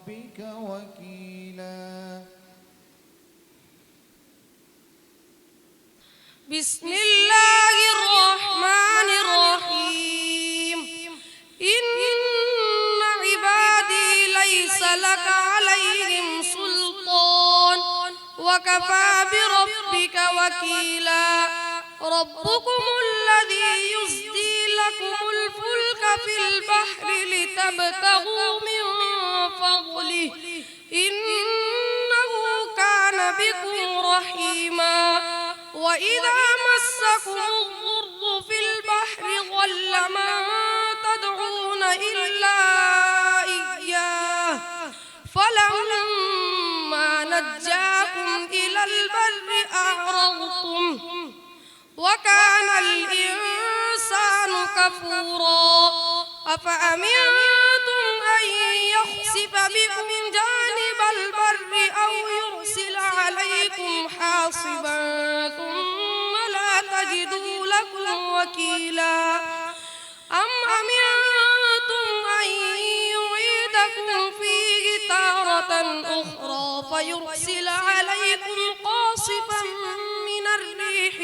بربك وكيلا بسم الله الرحمن الرحيم إن عبادي ليس لك عليهم سلطان وكفى بربك وكيلا ربكم الذي يزدي لكم الفلك في البحر لتبتغوا من فضله إنه كان بكم رحيما وإذا مسكم الضر في البحر ضل من تدعون إلا إياه فلما نجاكم إلى البر أعرضتم وكان الإنسان كفورا أفأمنتم أن يخسف بكم جانب البر أو يرسل عليكم حاصبا ثم لا تجدوا لكم وكيلا أم أمنتم أن يعيدكم فيه تارة أخرى فيرسل عليكم قاصفا من الريح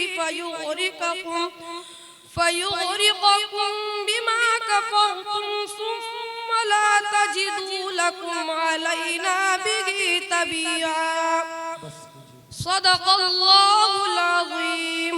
فيغرقكم بما كفرتم ثم لا تجدوا لكم علينا به تبيعا صدق الله العظيم।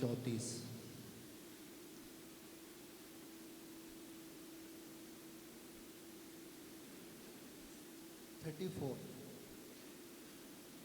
34।